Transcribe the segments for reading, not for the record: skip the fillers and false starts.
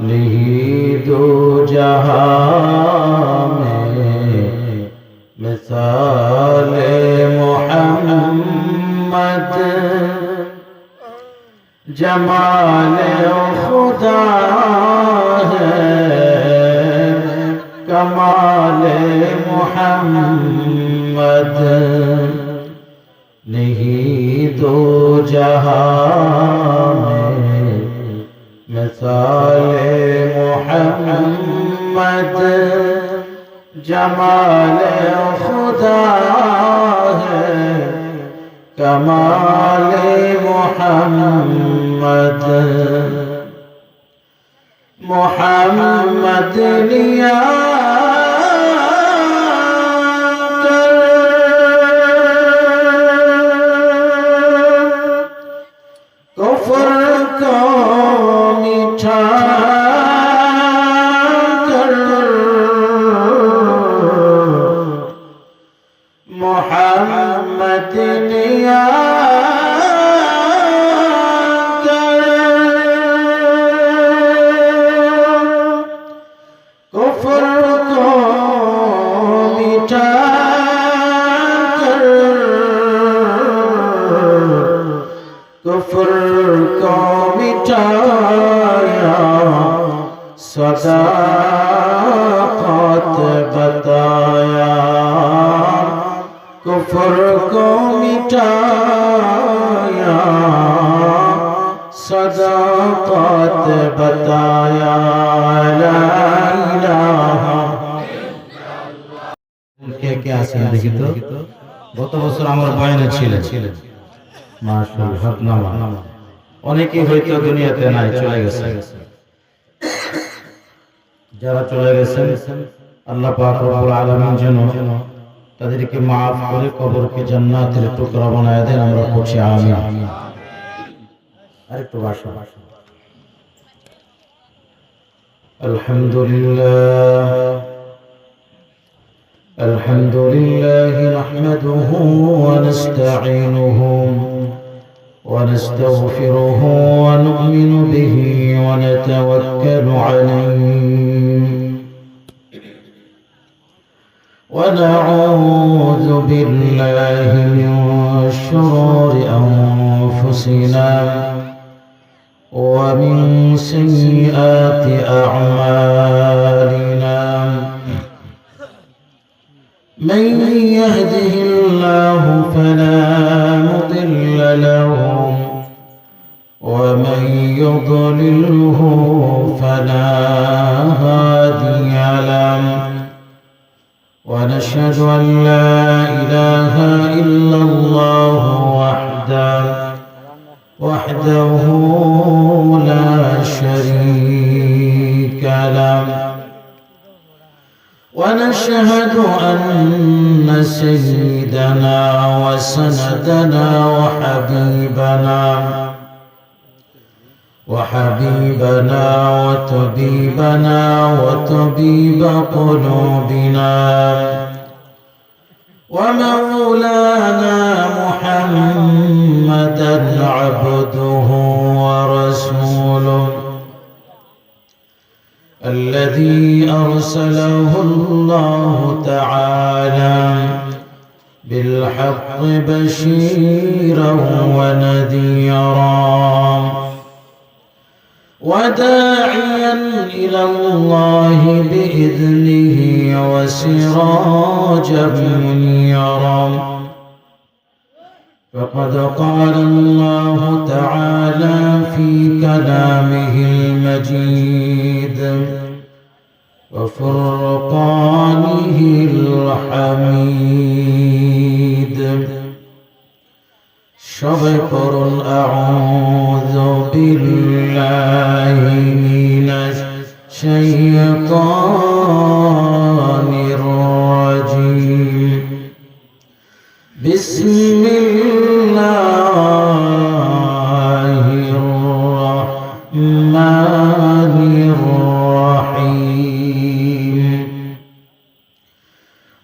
नहीं दो जहां में मिसाल मोहम्मद जमाल खुदा है कमाल मोहम्मद नहीं दो जहां में मिसाल मोहम्मद जमाल खुदा है कमाल मोहम्मद मोहम्मद लिया कुफ्र को मिठा मोहम्मद लिया कुफ्र को मिटा कुफ्र को मिटाया सदाकत बताया कुफ्र को मिटाया सदाकत बताया ला इलाहा কে আছেন দেখি তো গত বছর আমার বয়ানে ছিলেন মাশাআল্লাহ অনেকেই হয়তো দুনিয়াতে নাই চলে গেছে যারা চলে গেছেন আল্লাহ পাক রব্বুল আলামিন যেন তাদেরকে maaf করে কবরকে জান্নাতের টুকরা বানায় দেন আমরা পড়ছি আমিন আরেকটু ভাষা الحمد لله نحمده ونستعينه ونستغفره ونؤمن به ونتوكل عليه ونعوذ بالله من شرور أنفسنا ومن سيئات أعمالنا من يهده الله فلا مضل له ومن يضلله فلا هادي له ونشهد أن لا إله إلا الله وحده لا شريك له ونشهد أن سيدنا وسندنا وحبيبنا وطبيبنا وطبيب قلوبنا ومولانا محمدا عبده ورسوله الذي أرسله الله تعالى بالحق بشيرا ونذيرا وداعيا إلى الله بإذنه وسراجا منيرا فقد قال الله تعالى في كلامه المجيد وفرقانه الحميد شبكر أعوذ بالله من الشيطان الرجيم بسم الله الرحمن الرحيم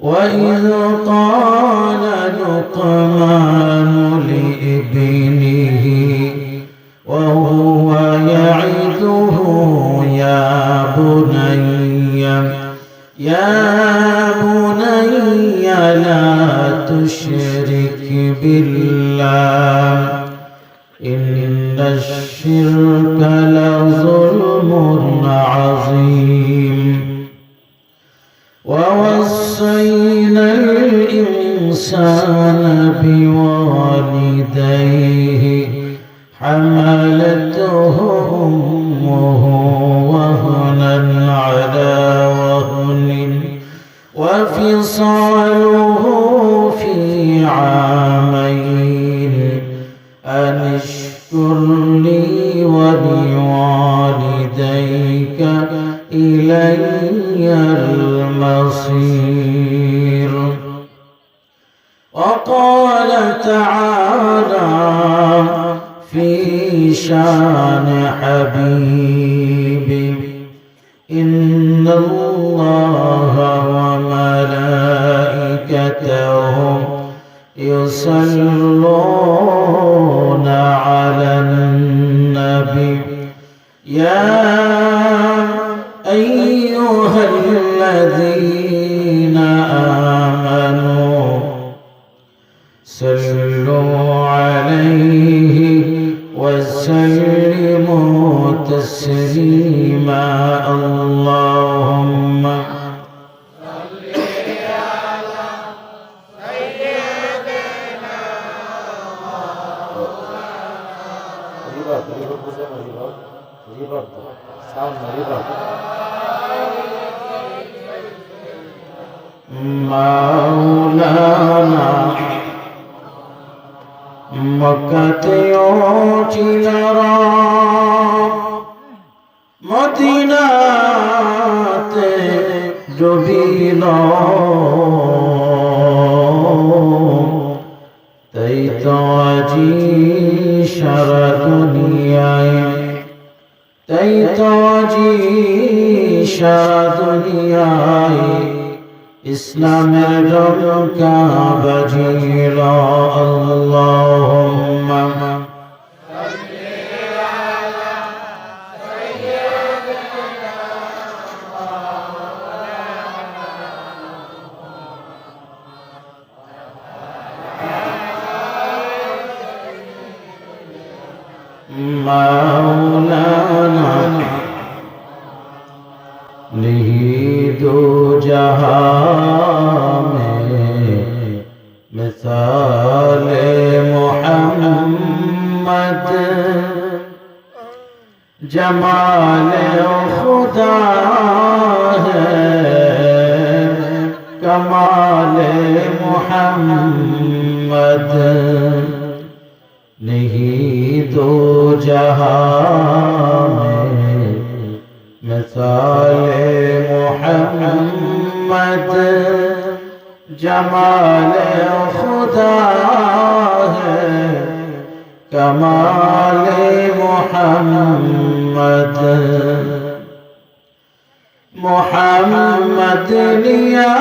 وإذ قال لقمان لابنه وهو يعظه يا وهنا على وهن وفصاله في عامين أن اشكر لي ولوالديك إلي المصير. وقال تعالى في شان حبيبي إن الله وملائكته يصلون على النبي يا أيها الذين آمنوا صلوا عليه وسلموا تسليما. اللهم مولانا মক্কাতেও চিনারা মদিনাতে ডুবিল তাই তো আজি সারা দুনিয়ায় তাই তো আজি সারা দুনিয়ায় ইসলামের ডঙ্কা বাজিল। আল্লাহুম্মা মাওলানা नहीं दो जहां में मिसाल मोहम्मद जमाल खुदा है कमाल मोहम्मद नहीं दो जहां में मिसाल मोहम्मद जमाल खुदा है कमाल मोहम्मद। मोहम्मद लिया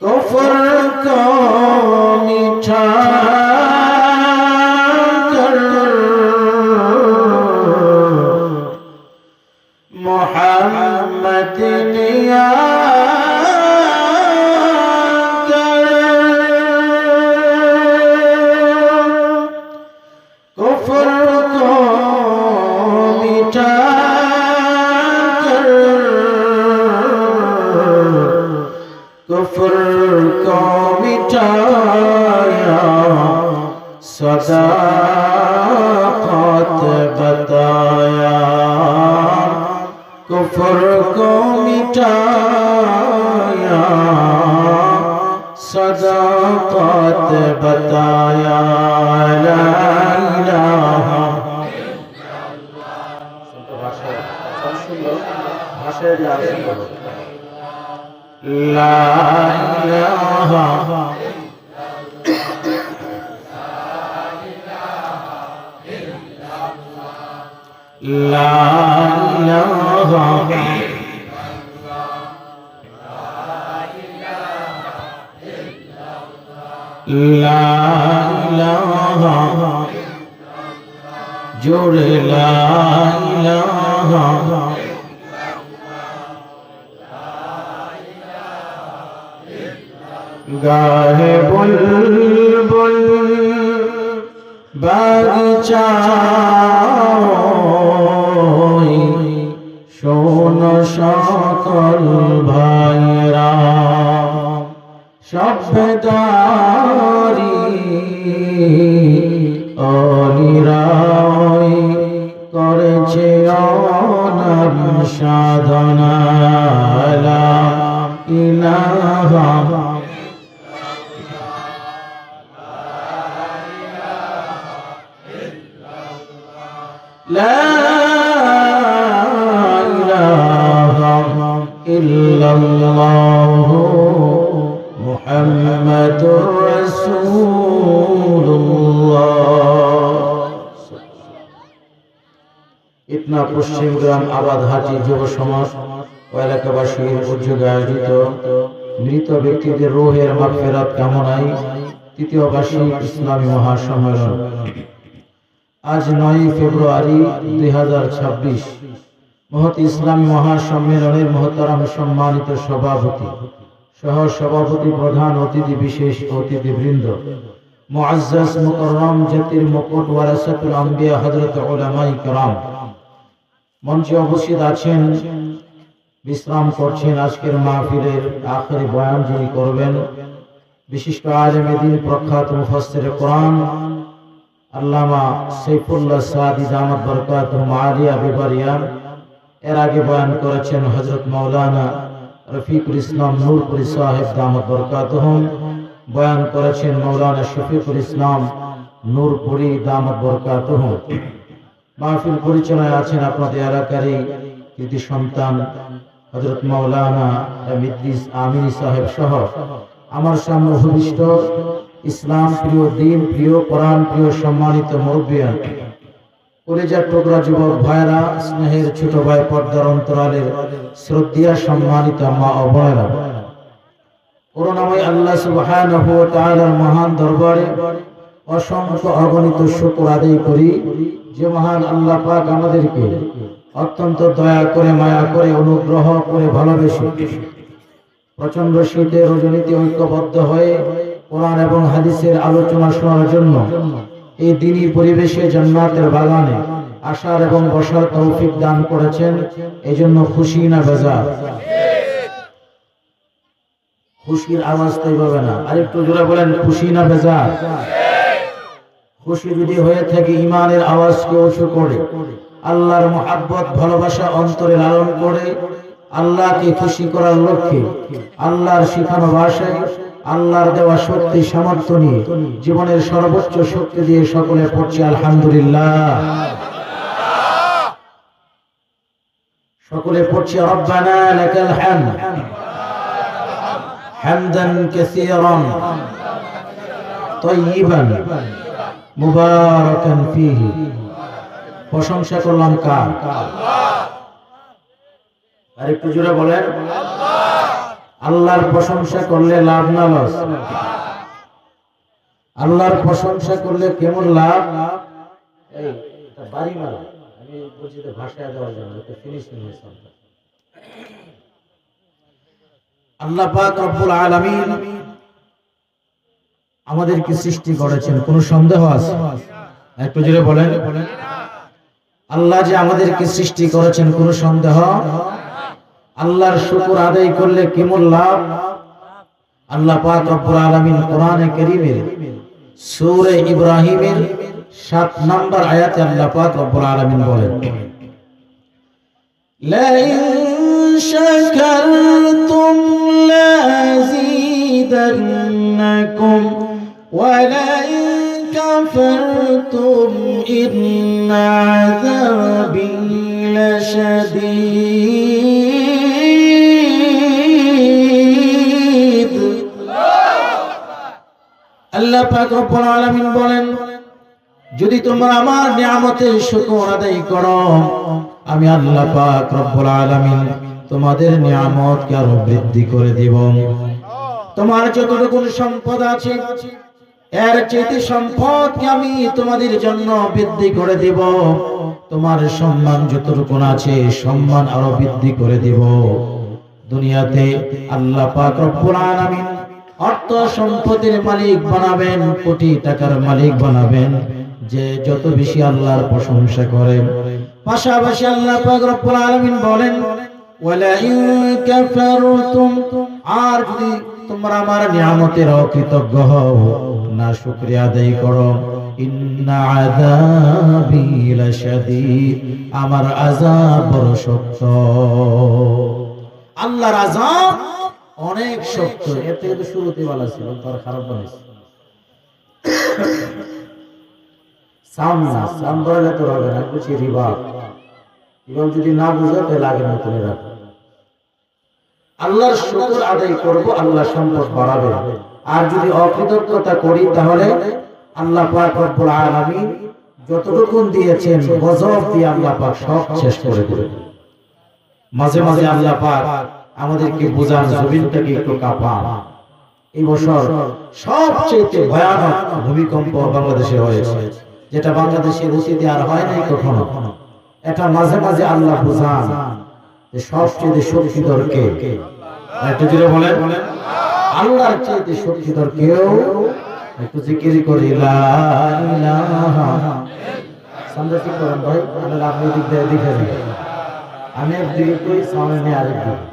कुफ्र को मिठा कर मोहम्मद लिया कर कुफ्र को मिठा कर कुफ्र को मिटाया सदाकत बताया कुफ्र को मिटाया सदाकत बताया। ला इलाहा ला इलाहा ला इलाहा ला इलाहा जोड़े ला इलाहा गाहे बुलबुल বাগিচায় শোনো সকল ভাইরা সভ্যতারি অনিরাই করেছে অনাম সাধনা লা ইলাহা লা ইলাহা ইল্লাল্লাহু মুহাম্মাদুর রাসূলুল্লাহ। ইটনা পশ্চিম গ্রাম আবাদহাটি যুব সমাজ ও এলাকাবাসীর উদ্যোগে আয়োজিত মৃত ব্যক্তিদের রূহের মাগফিরাত কামনায় তৃতীয় বার্ষিক ইসলামী মহাসম্মেলন আজ 9 ফেব্রুয়ারি 2026 মহৎ ইসলামী মহাসম্মেলনের মহতারাম সম্মানিত সভাপতি সহ সভাপতি প্রধান অতিথি বিশেষ অতিথিবৃন্দ মুআজ্জাজ মুকাররম জাতির মুকুট ওয়ারাসাতুল আম্বিয়া হযরত উলামায়ে কেরাম মঞ্চে উপস্থিত আছেন, বিশ্রাম করছেন। আজকের মাহফিলের আখেরি বয়ান যিনি করবেন বিশিষ্ট আলেমে দ্বীন প্রখ্যাত মুফাসসিরে কোরআন আল্লামা সাইফুল্লাহ সাদি দামাত বরকাতুহু আলিয়া বিবারিয়া। এর আগে বয়ান করেছেন হযরত মাওলানা রফিকুল ইসলাম নূরপুরি সাহেব দামাত বরকাতুহু, বয়ান করেছেন মাওলানা শফিকুল ইসলাম নূরপুরি দামাত বরকাতুহু। মাহফিল পরিচালনায় আছেন আপনাদের এলাকারই কৃতি সন্তান হযরত মাওলানা ইদ্রিস আমিনী সাহেব সহ আমার সামনে উপবিষ্ট ইসলাম প্রিয়, দিন প্রিয়, কোরআন প্রিয় সম্মানিত মুরব্বিয়ান, কলিজার টুকরা যুবক ভাইরা, স্নেহের ছোট ভাই, পর্দার অন্তরালের শ্রদ্ধেয় সম্মানিত মা ও বোনেরা, করুণাময় আল্লাহ সুবহানাহু ওয়া তাআলার মহান দরবারে অসংখ্য অগণিত শুকর আদায় করি যে মহান আল্লাহ পাক আমাদেরকে অত্যন্ত দয়া করে, মায়া করে, অনুগ্রহ করে, ভালোবেসে প্রচন্ড শীতের রজনীতে ঐক্যবদ্ধ হয়ে কোরআন এবং হাদিসের আলোচনা শোনার জন্য এই দিনী পরিবেশে জান্নাতের বাগানে আসার এবং বসার তৌফিক দান করেছেন। এই জন্য খুশি না বেজার? খুশির আওয়াজ তাই পাবে না, আরেকটু জোরে বলেন, খুশি না বেজার? খুশি যদি হয়ে থাকে ইমানের আওয়াজকে উঁচু করে, আল্লাহর মুহাব্বত ভালোবাসা অন্তরে লালন করে, আল্লাহকে খুশি করার লক্ষ্যে আল্লাহর শিখানো ভাষায় আল্লাহর দেওয়া শক্তি সামর্থ্য নিয়ে জীবনের সর্বোচ্চ শক্তি দিয়ে সকলে পড়ছি আলহামদুলিল্লাহ। সকলে পড়ছি রব্বানা লাকাল হামদ হামদান কাসীরান তাইয়িবান মুবারাকান ফীহি। প্রশংসা করলাম কার? আর একটু জোরে বলেন, আল্লাহর প্রশংসা করলে লাভ না লস? আল্লাহর প্রশংসা করলে কেমন লাভ? এই এটা বাড়ি মারা, আমি বলছি যে ভাষায় দেওয়ার জন্য এটা ফিনিশিং হয়েছে। আল্লাহ পাক রব্বুল আলামিন আমাদেরকে সৃষ্টি করেছেন, কোনো সন্দেহ আছে? একটু জোরে বলেন, আল্লাহ যে আমাদেরকে সৃষ্টি করেছেন কোনো সন্দেহ? আল্লাহর শুকর আদায় করলে কেমন লাভ? আল্লাহ পাক রব্বুল আলামিন কোরআনে কারীমের সূরা ইব্রাহিমের 7 নম্বর আয়াতে আল্লাহ পাক রব্বুল আলামিন বলেন, লা ইন শাকারতুম লাযীদান্নাকুম ওয়া লা ইন কাফারতুম ইন্না আযাবি লাশাদীদ। আল্লাহ পাক রব্বুল আলামিন বলেন, যদি তোমরা আমার নিয়ামতের শুকর আদায় করো, আমি আল্লাহ পাক রব্বুল আলামিন তোমাদের নিয়ামতকে আরো বৃদ্ধি করে দিব। তোমার যতটুকু সম্পদ আছে এর চেয়ে সম্পদকে আমি তোমাদের জন্য বৃদ্ধি করে দিব। তোমার সম্মান যতটুকু আছে সম্মান আরো বৃদ্ধি করে দিব। দুনিয়াতে আল্লাহ পাক রব্বুল আলামিন অর্থ সম্পদের মালিক বানাবেন, কোটি টাকার মালিক বানাবেন যে যত বেশি আল্লাহর প্রশংসা করে। পাশাপাশি আল্লাহ পাক রব্বুল আলামিন বলেন, ওয়ালা ইন কাফারতুম, আর যদি তোমরা আমার নিয়ামতের অকৃতজ্ঞ হও, না শুকরিয়া আদায় করো। ইন্না আযাবি লাশাদীদ, আমার আযাব বড় শক্ত। আল্লাহর আযাব অনেক শক্ত। এতে তো শুরুতে বলা ছিল, তার খারাপ বানাইছে। সাউন্ড না, সাউন্ড বলে তো হবে না, বুঝি রিবা। এবং যদি না বুঝো তাহলে আগের মতন রাখো। আল্লাহর শুকর আদায় করব, আল্লাহ সম্পদ বাড়াবে। আর যদি অকৃতজ্ঞতা করি তাহলে আল্লাহ পাক রব্বুল আলামিন যতটুকু দিয়েছেন গজব দিয়ে আল্লাহ পাক সব শেষ করে দেবেন। মাঝে মাঝে আল্লাহ পাক আমাদেরকে বোঝান, জমিনটাকে একটু কাঁপান। এই বছর সবচেয়ে ভয়ানক ভূমিকম্প বাংলাদেশে হয়েছে, যেটা বাংলাদেশের অতীতে আর হয় নাই কখনো। এটা মাঝে মাঝে আল্লাহ বোঝান যে সবচেয়ে শক্তিধর কে। একটু জোরে বলেন, আল্লাহর চেয়ে শক্তিধর কেউ। একটু জিকির করি লা ইলাহা। সামনে ঠিক করেন ভাই, তাহলে আপনি দিক দিয়ে দেখে যাবেন। আমি একদিকে কই, সামনে আরেকদিকে।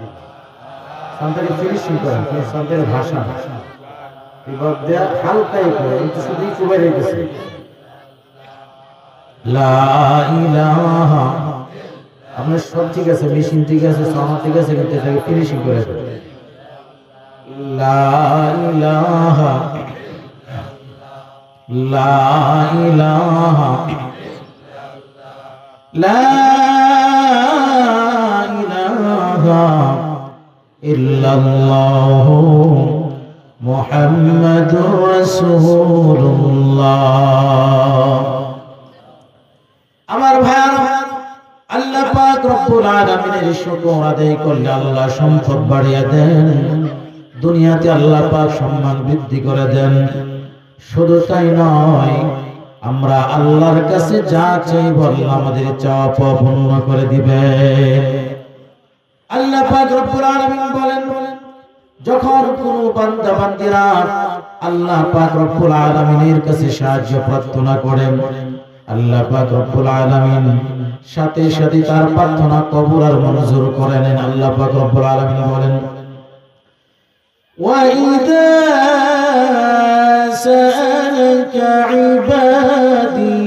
সামনে ফিনিশিং করেন, সামনে ভাষা বিভাগ দেয়া হালকাই করে, একটু শুধুই চুবাই রেখেছে। লা ইলাহা। আপনার সব ঠিক আছে, মেশিন ঠিক আছে, সাউন্ড ঠিক আছে, কিন্তু এটাকে ফিনিশিং করে দেন। লা ইলাহা, লা ইলাহা, লা ইলাহা ইল্লাল্লাহু মুহাম্মাদুর রাসূলুল্লাহ। আমার ভাইরা, আল্লাহ পাক রব্বুল আলামিনের শুকর আদায় করলে আল্লাহ সম্পদ বাড়িয়ে দেন, দুনিয়াতে আল্লাহ পাক সম্মান বৃদ্ধি করে দেন। শুধু তাই নয়, আমরা আল্লাহর কাছে যা চাইব আল্লাহ আমাদের চাওয়া পাওয়া পূর্ণ করে দিবে। আল্লাহ পাক রব্বুল আলামিন বলেন, যখন কোন বান্দা বান্দীরা আল্লাহ পাক রব্বুল আলামিনের কাছে সাহায্য প্রার্থনা করেন, আল্লাহ পাক রব্বুল আলামিন সাথে সাথে তার প্রার্থনা কবুল আর মঞ্জুর করে নেন। আল্লাহ পাক রব্বুল আলামিন বলেন, وَإِذَا سَأَلَكَ عِبَادِي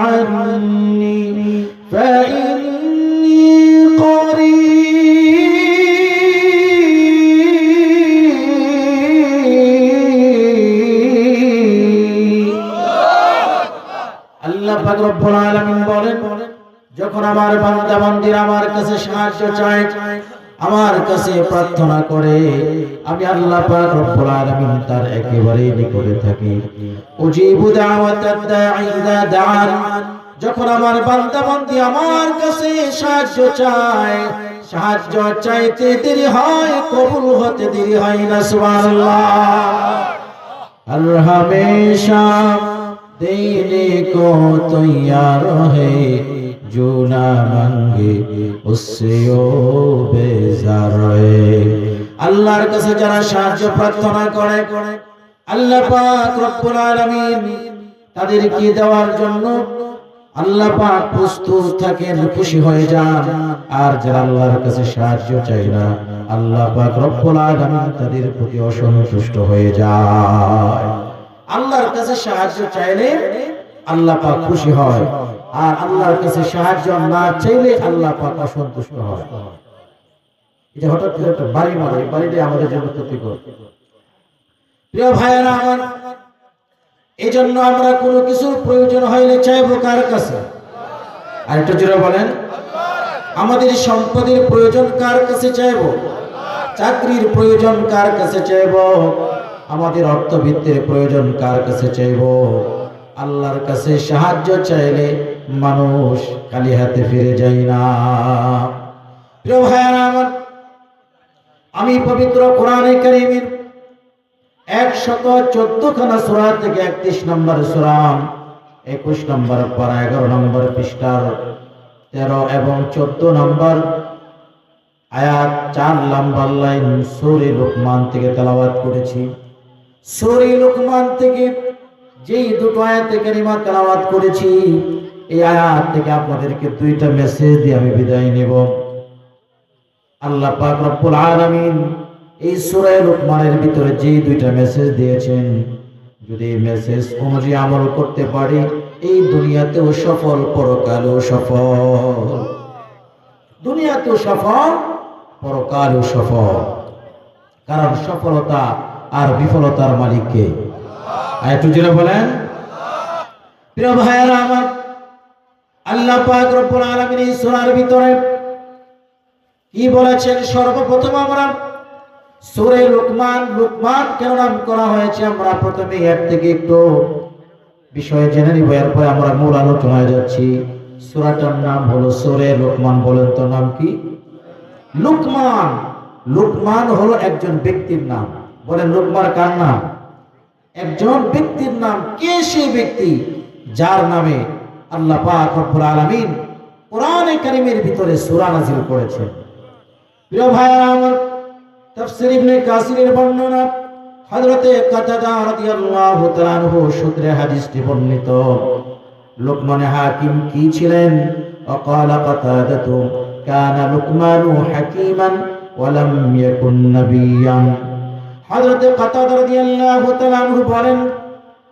عَنِّي فَإِنِّي قَرِيبٌ। আল্লাহ পাক রব্বুল আলামিন বলেন, যখন আমার বান্দা বান্দীরা আমার কাছে সাহায্য চায়, আমার কাছে প্রার্থনা করে, আমি আল্লাহ পাক রব্বুল আলামিন তার একেবারে নিকটে থাকি। উজিবু দাওয়াতাদ দাঈ ইযা দাআন। যখন আমার বান্দা বান্দী আমার কাছে সাহায্য চায়, সাহায্য চাইতে দেরি হয়, কবুল হতে দেরি হয় না। সুবহানাল্লাহ। আর हमेशा देने को तैयार है, जो ना मांगे उससे ओ बेजार है। আল্লাহর কাছে যারা সাহায্য প্রার্থনা করে, আল্লাহ পাক রব্বুল আলামিন তাদেরকে দেওয়ার জন্য আল্লাহ পাক প্রস্তুত থাকেন, খুশি হয়ে যান। আর যারা আল্লাহর কাছে সাহায্য চায় না, আল্লাহ পাক রব্বুল আলামিন তাদের প্রতি অসন্তুষ্ট হয়ে যায়। আল্লাহর কাছে সাহায্য চাইলে আল্লাহ পাক খুশি হয়, আর আল্লাহর কাছে সাহায্য না চাইলে আল্লাহ পাক অসন্তুষ্ট হয়। এটা হঠাৎ করে একটা বাড়ি মারে, বাড়িটা আমাদের জন্য ক্ষতিকর। প্রিয় ভাইয়েরা আমার, এই জন্য আমরা কোনো কিছুর প্রয়োজন হইলে চাইবো কার কাছে? আর একটু জোরে বলেন, আমাদের সম্পদের প্রয়োজন কার কাছে চাইবো? চাকরির প্রয়োজন কার কাছে চাইবো? আমাদের অর্থবিত্তের প্রয়োজন কার কাছে চাইবো? আল্লাহর কাছে সাহায্য চাইলে মানুষ খালি হাতে ফিরে যায় না। প্রিয় ভাইয়েরা আমার, আমি পবিত্র কোরআনে কারীমের 114 খানা সূরা থেকে 31 নম্বর সূরা, 21 নম্বর পারা, 11 নম্বর পৃষ্ঠার 13 এবং 14 নম্বর আয়াত 4 নম্বর লাইন সূরা লুকমান থেকে তেলাওয়াত করেছি। সূরা লুকমান থেকে যেই দুটো আয়াতে কারিমা তেলাওয়াত করেছি, এই আয়াত থেকে আপনাদেরকে দুইটা মেসেজ দিয়ে আমি বিদায় নেব। আল্লাহ পাক রব্বুল আলামিন এই সূরা লুকমানের ভিতরে যে দুইটা মেসেজ দিয়েছেন, যদি এই মেসেজ অনুযায়ী আমল করতে পারি, এই দুনিয়াতেও সফল, পরকালেও সফল। দুনিয়াতেও সফল, পরকালেও সফল। কারণ সফলতা আর বিফলতার মালিক কে? একটু জোরে বলেন। প্রিয় ভাইয়েরা আমার, আল্লাহ পাক রব্বুল আলামিন এই সূরার ভিতরে কি বলেছেন? সর্বপ্রথম আমরা সূরা লুকমান, লুকমান কেন নাম করা হয়েছে আমরা প্রথমে এর থেকে একটু বিষয় জেনে নিব, এরপরে আমরা মূল আলোচনায় যাচ্ছি। সূরাটার নাম হলো সূরা লুকমান। বলেন তো নাম কি? লুকমান। লুকমান হলো একজন ব্যক্তির নাম। বলেন লুকমান কার নাম? একজন ব্যক্তির নাম। কে সেই ব্যক্তি যার নামে আল্লাহ পাক রব্বুল আলামিন কোরআনে কারীমের ভিতরে সূরা নাযিল করেছেন? প্রিয় ভাইরা আমার, তাফসীর ইবনে কাসিরের বর্ণনা, হযরতে কাতাদা রাদিয়াল্লাহু তাআলা আনহু সূত্রে হাদিসটি বর্ণিত। লুকমান হাকিম কি ছিলেন? ওয়াকালা কাতাদাতু কানা লুকমানু হাকিমান ওয়া লাম ইয়াকুন নাবিয়্যান। হযরতে কাতাদা রাদিয়াল্লাহু তাআলা আনহু বলেন,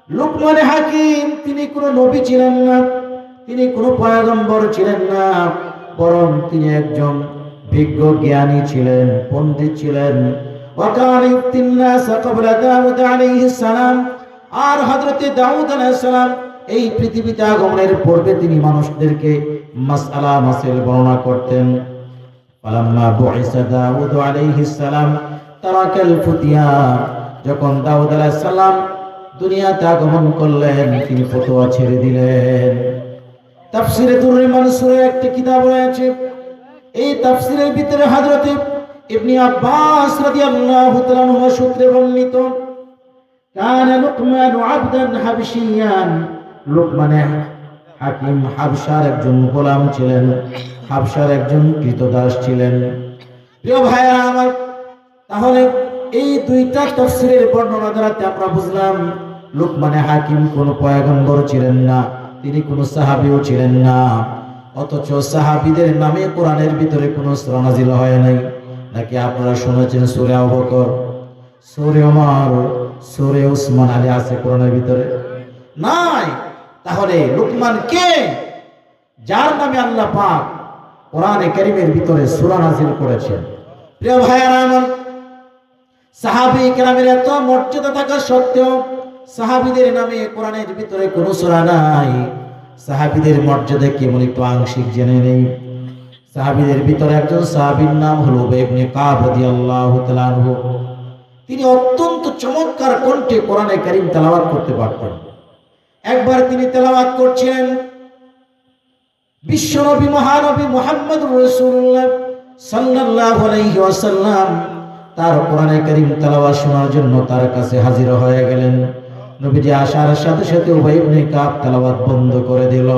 লুকমান হাকিম তিনি কোনো নবী ছিলেন না, তিনি কোনো পয়গম্বর ছিলেন না, বরং তিনি একজন বিজ্ঞ জ্ঞানী ছিলেন, পণ্ডিত ছিলেন। ওয়াকানা ইফতিন নাস ক্বাবলা দাউদ আলাইহিস সালাম। আর হযরতে দাউদ আলাইহিস সালাম এই পৃথিবীতে আগমনের পূর্বে তিনি মানুষদেরকে মাসআলা মাসাইল বর্ণনা করতেন। ফালাম্মা বুইসা দাউদ আলাইহিস সালাম তারাকাল ফুতিয়া। যখন দাউদ আলাইহিস সালাম দুনিয়াতে আগমন করলেন, তিনি ফতোয়া ছেড়ে দিলেন। তাফসীরে দুররে মানসুরে একটি কিতাব রয়েছে, এই তাফসীরের ভিতরে হযরত ইবনে আব্বাস রাদিয়াল্লাহু তাআলা আনহু সূত্রে বর্ণিত, কানা লুকমান আবদান হাবশিয়ান। লুকমান হাকিম হাবশার একজন গোলাম ছিলেন, হাবশার একজন কৃতদাস ছিলেন। প্রিয় ভাইরা আমার, তাহলে এই দুইটা তাফসীরের বর্ণনা দ্বারা আমরা বুঝলাম লুকমান হাকিম কোনো পয়গম্বর ছিলেন না, তিনি কোনো সাহাবীও ছিলেন না। অথচ সাহাবীদের নামে কোরআনের ভিতরে কোনো সূরা নাযিল হয় নাই। নাকি আপনারা শুনেছেন সূরা আবু বকর, সূরা ওমর, সূরা উসমান আলী আছে কোরআনের ভিতরে? নাই। তাহলে লুকমান কে যার নামে আল্লাহ পাক কোরআনে কারীমের ভিতরে সূরা নাযিল করেছেন? প্রিয় ভাইরা আমার, সাহাবী কেরামের এত মর্যাদা থাকা সত্ত্বেও সাহাবীদের নামে কোরআনের ভিতরে কোনো সূরা নাই। সাহাবীদের মর্যাদা কেমন একটু আংশিক জেনে নেই। সাহাবীদের ভিতরে একজন সাহাবীর নাম হলো উবাই ইবনে কাব রাদিয়াল্লাহু তাআলা আনহু। তিনি অত্যন্ত চমৎকার কণ্ঠে কোরআনে কারীম তেলাওয়াত করতে পারতেন। একবার তিনি তেলাওয়াত করছিলেন, বিশ্বনবী মহানবী মুহাম্মদুর রাসূলুল্লাহ সাল্লাল্লাহু আলাইহি ওয়াসাল্লাম তার কোরআনে কারীম তেলাওয়াত শোনার জন্য তার কাছে হাজির হয়ে গেলেন। নবীজি আসার সাথে সাথে উবাই ইবনে কাব তেলাওয়াত বন্ধ করে দিল।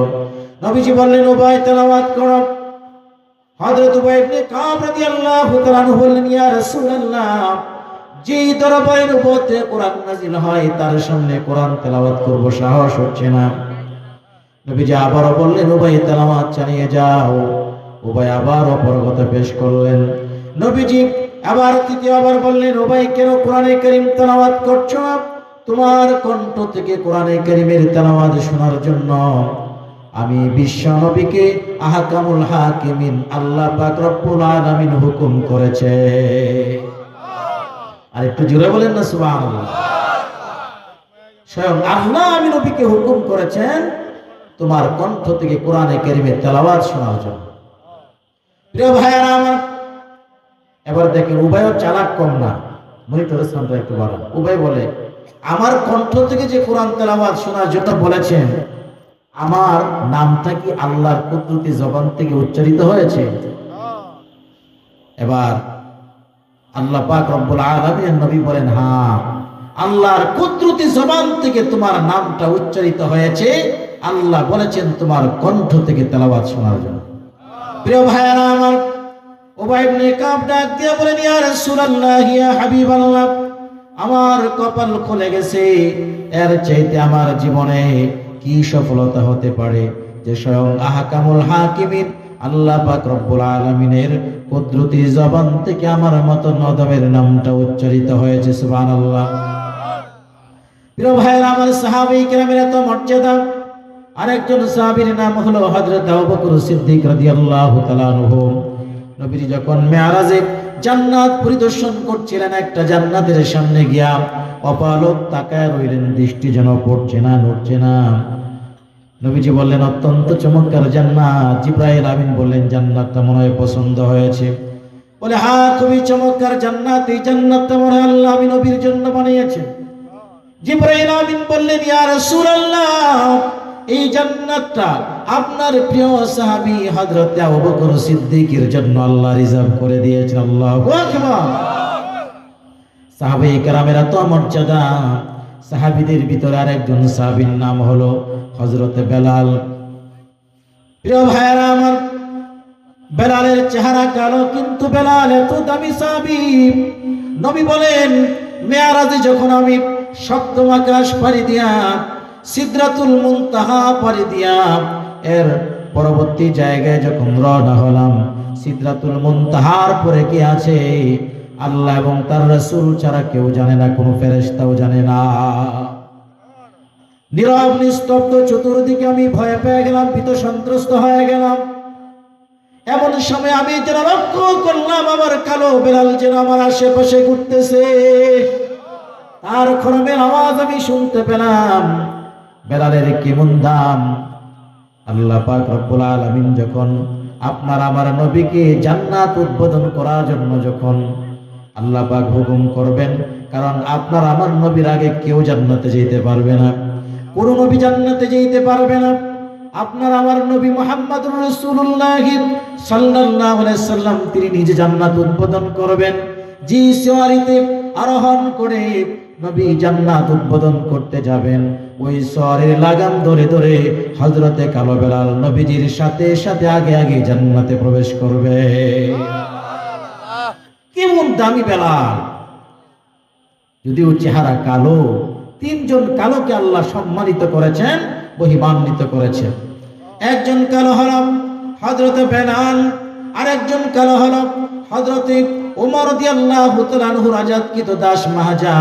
নবীজি বললেন, উবাই তেলাওয়াত করো। হযরত উবাই ইবনে কাব রাদিয়াল্লাহু তাআলা আনহু বললেন, ইয়া রাসূলুল্লাহ, যেই দরবারে নবুয়তে কোরআন নাযিল হয় তার সামনে কোরআন তেলাওয়াত করব সাহস হচ্ছে না। নবীজি আবারও বললেন, উবাই তেলাওয়াত চালিয়ে যাও। উবাই আবার অপর কথা পেশ করলেন। নবীজি আবার তৃতীয়বার বললেন, উবাই কেন কোরআনে কারীম তেলাওয়াত করছো না? তোমার কণ্ঠ থেকে কোরআনে কারীমের তেলাওয়াত শোনার জন্য আমি বিশ্ব নবীকে আহকামুল হাকিমিন আল্লাহ পাক রব্বুল আলামিন হুকুম করেছে। আর একটু জোরে বলেন না সুবহানাল্লাহ। স্বয়ং আল্লাহ আমি নবীকে হুকুম করেছেন তোমার কণ্ঠ থেকে কোরআনে কারীমের তেলাওয়াত শোনার জন্য। প্রিয় ভাইরা আমার, এবার দেখেন উবাইও চালাক কম না। মনিটরের সাউন্ডটা একটু বাড়ান। উবাই বলে, আমার কণ্ঠ থেকে যে কোরআন তেলাওয়াত শোনার জন্য বলেছেন, আমার নামটা কি আল্লাহর কুদরতি জবান থেকে উচ্চারিত হয়েছে? এবার আল্লাহ পাক রব্বুল আলামিন নবী বলেন, হ্যাঁ, আল্লাহর কুদরতি জবান থেকে তোমার নামটা উচ্চারিত হয়েছে। আল্লাহ বলেছেন তোমার কণ্ঠ থেকে তেলাওয়াত শোনার জন্য। প্রিয় ভাইরা আমার, উবাই ইবনে কাব ডাক দিয়ে বলেন, ইয়া রাসূলুল্লাহ, ইয়া হাবিবাল্লাহ, আমার কপাল খুলে গেছে। এর চাইতে আমার জীবনে কি সফলতা হতে পারে যে স্বয়ং আহকামুল হাকিমিন আল্লাহ পাক রব্বুল আলামিনের কুদরতি জবান থেকে আমার মতো নদমের নামটা উচ্চারিত হয়েছে সুবহানাল্লাহ। প্রিয় ভাইরা আমার, সাহাবায়ে কেরামের এত মর্যাদা। আরেকজন সাহাবীর নাম হলো হযরত আবু বকর সিদ্দিক রাদিয়াল্লাহু তাআলা আনহু। নবীজি যখন মেরাজে জান্নাত পরিদর্শন করছিলেন, একটা জান্নাতের সামনে গিয়া অপালক তাকায় রইলেন, দৃষ্টি যেন পড়ছে না, নড়ছে না। নবীজি বললেন, অত্যন্ত চমৎকার জান্নাত। জিবরাইল আমিন বললেন, জান্নাতটা মনে হয় পছন্দ হয়েছে। বলে, হ্যাঁ, খুবই চমৎকার জান্নাত। এই জান্নাতটা মনে হয় আল্লাহ আমি নবীর জন্য বানিয়েছেন। জিবরাইল আমিন বললেন, ইয়া রাসূলুল্লাহ, এই জান্নাতটা আপনার প্রিয় সাহাবী হযরত আবু বকর সিদ্দিকের জন্য আল্লাহ রিজার্ভ করে দিয়েছেন। আল্লাহু আকবার। সাহাবায়ে কেরামের এত মর্যাদা। সাহাবীদের ভিতরে আরেকজন সাহাবীর নাম হলো হযরত বেলাল। প্রিয় ভাইরা আমার, বেলালের চেহারা কালো, কিন্তু বেলাল এত দামি সাহাবী। নবী বলেন, মেরাজে যখন আমি সপ্তম আকাশ পাড়ি দিয়া সিদরাতুল মুনতাহা পাড়ি দিয়া এর পরবর্তী জায়গায় যখন রওনা হলাম, সিদরাতুল মুনতাহার পরে কি আছে আল্লাহ এবং তার রাসূল ছাড়া কেউ জানে না, কোনো ফেরেশতাও জানে না। নীরব নিস্তব্ধ, চতুর্দিকে আমি ভয় পেয়ে গেলাম, ভীত সন্ত্রস্ত হয়ে গেলাম। এমন সময় আমি যেন লক্ষ্য করলাম, আমার কালো বেলাল যেন আমার আশেপাশে ঘুরতেছে। তার খরমের আওয়াজ আমি শুনতে পেলাম। বেলালের কেমন দাম! আল্লাহ পাক রব্বুল আলামিন যখন আপনার আমার নবীকে জান্নাত উদ্বোধন করার জন্য যখন আল্লাহ পাক হুকুম করবেন, কারণ আপনার আমার নবীর আগে কেউ জান্নাতে যেতে পারবে না, কোন নবী জান্নাতে যেতে পারবে না। আপনার আমার নবী মুহাম্মদুর রাসূলুল্লাহ সাল্লাল্লাহু আলাইহি সাল্লাম তিনি নিজে জান্নাত উদ্বোধন করবেন। যে সওয়ারিতে আরোহণ করে নবী জান্নাত উদ্বোধন করতে যাবেন, ওই সওয়ারির লাগাম ধরে ধরে হযরতে কালো বেলাল নবীজির সাথে সাথে আগে আগে জান্নাতে প্রবেশ করবে। কেমন দামি বেলাল! যদিও চেহারা কালো, তিনজন কালোকে আল্লাহ সম্মানিত করেছেন, মহিমান্বিত করেছেন। একজন কালো হলো হযরতে বেলাল, আরেকজন কালো হলো হযরতে ওমর রাদিয়াল্লাহু তাআলা আনহু আজাদকৃত দাস মাহাজা।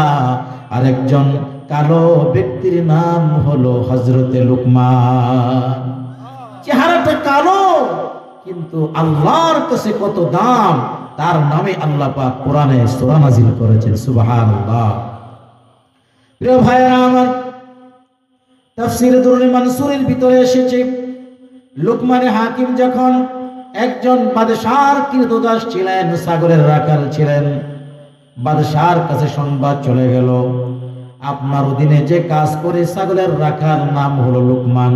আরেকজন কালো ব্যক্তির নাম হলো হযরতে লুকমান। চেহারাটা কালো, কিন্তু আল্লাহর কাছে কত দাম! তার নামে আল্লাহ পাক কোরআনে সূরা নাযিল করেছেন। সুবহানাল্লাহ। প্রিয় ভাইরা আমার, তাফসীর দুরুল মানসুরের ভিতরে এসেছে, লুকমানে হাকিম যখন একজন বাদশার কৃতদাস ছিলেন, সাগরের রাখাল ছিলেন, বাদশার কাছে সংবাদ চলে গেল, আপনার অধীনে যে কাজ করে ছাগলের রাখার নাম হলো লুকমান,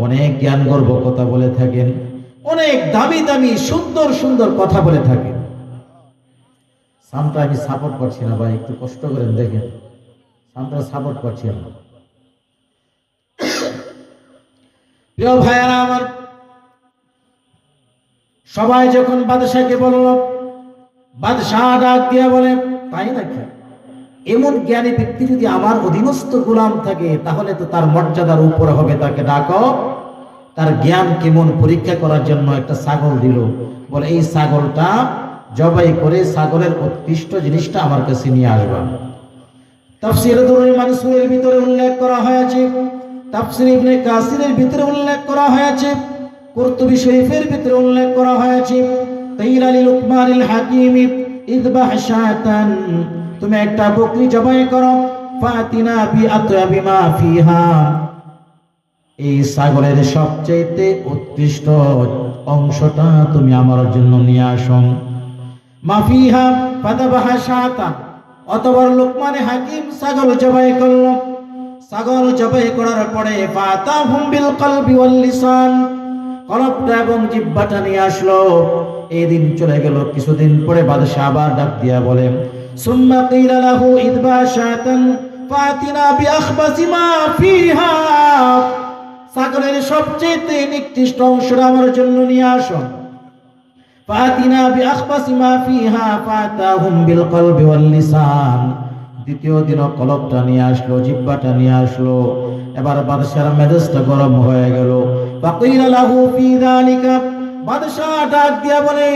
অনেক জ্ঞান গর্ব কথা বলে থাকেন, অনেক দামি দামি সুন্দর সুন্দর কথা বলে থাকেন। সামটা আমি সাপোর্ট করছি না ভাই, একটু কষ্ট করেন দেখেন, সামটা সাপোর্ট করছি না। প্রিয় ভাইয়ারা আমার, সবাই যখন বাদশাকে বলল, বাদশাহ ডাক দিয়ে বলে, তাই নাকি? এমন জ্ঞানী ব্যক্তি যদি আমার অধীনস্থ গোলাম থাকে, তাহলে তো তার মর্যাদার উপরে হবে, তাকে ডাকো। তার জ্ঞান কেমন পরীক্ষা করার জন্য একটা ছাগল দিল। বলে, এই ছাগলটা জবাই করে ছাগলের উৎকৃষ্ট জিনিসটা আমার কাছে নিয়ে আসবা। তাফসীর দুরুল মানসুরের ভিতরে উল্লেখ করা হয়েছে, তাফসীর ইবনে কাসিরের ভিতরে উল্লেখ করা হয়েছে, কুরতুবী শরীফের ভিতরে উল্লেখ করা হয়েছে, কাইলা লিলুকমানিল হাকিম ইযবাহ শাতান, তুমি একটা বকরি জবাই করো, ফাতিনা বিআতয়াবি মা ফিহা, এই ছাগলের সবচেয়ে উৎকৃষ্ট অংশটা তুমি আমার জন্য নিয়ে আসো। মা ফিহা ফাদাবাহ শাতান, অতঃপর লুকমানে হাকিম ছাগল জবাই করল। ছাগল জবাই করার পরে ফাতাহুম বিল কলবি ওয়াল লিসান, কলবটা এবং জিহ্বাটা নিয়ে আসলো। এই দিন চলে গেল। কিছুদিন পরে বাদশা আবার ডাক দিয়া বলে, সুম্মা কিলা লাহু ইযবা শাতান ফাতিনা বিআখবাসি মা ফিহা, ছাগলের সবচেয়ে নিকৃষ্ট অংশটা আমার জন্য নিয়ে আসো। ফাতিনা বিআখবাসি মা ফিহা ফাতাহুম বিল কলবি ওয়াল লিসান, দ্বিতীয় দিন কলবটা নিয়ে আসলো, জিহ্বাটা নিয়ে আসলো। এবার বাদশার মেজাজটা গরম হয়ে গেল। ফাকিলা লাহু ফি যালিকা বাদশাহ ডাক দিয়া বলে,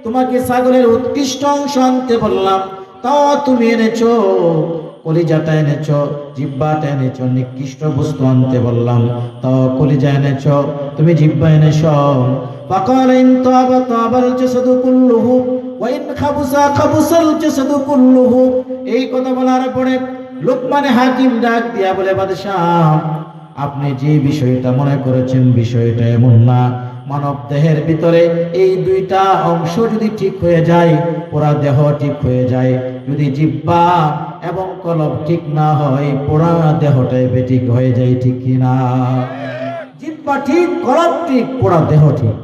তোমাকে ছাগলের উৎকৃষ্ট অংশ আনতে বললাম, তাও তুমি এনেছো কলিজাটা এনেছো, জিহ্বাটা এনেছো, নিকৃষ্ট বস্তু আনতে বললাম তাও কলিজা এনেছো, তুমি জিহ্বা এনেছো। ফাকাল ইন তাবা তাবাল জাসাদু কুল্লুহু ওয়া ইন খাবুসা খাবুসাল জাসাদু কুল্লুহু। এই কথা বলার পরে লোকমান হাকিম ডাক দিয়া বলে, বাদশাহ আপনি যে বিষয়টা মনে করেছেন বিষয়টা এমন না। মানব দেহের ভিতরে এই দুইটা অংশ যদি ঠিক হয়ে যায়, পুরা দেহ ঠিক হয়ে যায়। যদি জিহ্বা এবং কলব ঠিক না হয়, পুরা দেহটাই বেঠিক হয়ে যায়, ঠিক কিনা? জিহ্বা ঠিক, কলব ঠিক, পুরা দেহ ঠিক।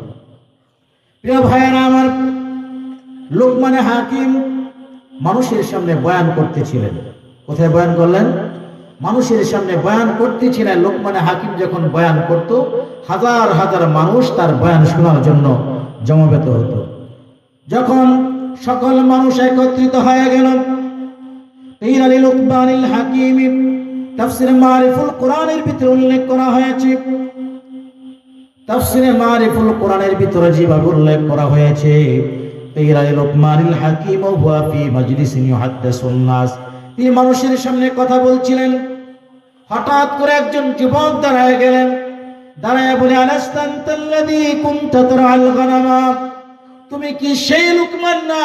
প্রিয় ভাইয়েরা আমার, লোকমান হাকিম মানুষের সামনে বয়ান করতেছিলেন। কোথায় বয়ান করলেন? মানুষের সামনে বয়ান করতেছিলেন। লোকমান হাকিম যখন বয়ান করত, হাজার হাজার মানুষ তার বয়ান শোনার জন্য জমাবেত হতো। যখন সকল মানুষ একত্রিত হয়ে গেল, লোকমানুল হাকিম তাফসীর মারিফুল কোরআনের ভিতরে উল্লেখ করা হয়েছে। তাফসীরে মারিফুল কোরআনের ভিতরে যেভাবে উল্লেখ করা হয়েছে, লোকমানুল হাকিম হুয়া ফি মাজলিসিন ইউহাদ্দিসুন নাস, তিনি মানুষের সামনে কথা বলছিলেন। হঠাৎ করে একজন যুবক দাঁড়ায় গেলেন, দাঁড়ায় বলে, আলাস্তান্তাল্লাযী কুনতা তারআল গানামা, তুমি কি সেই লোকমান না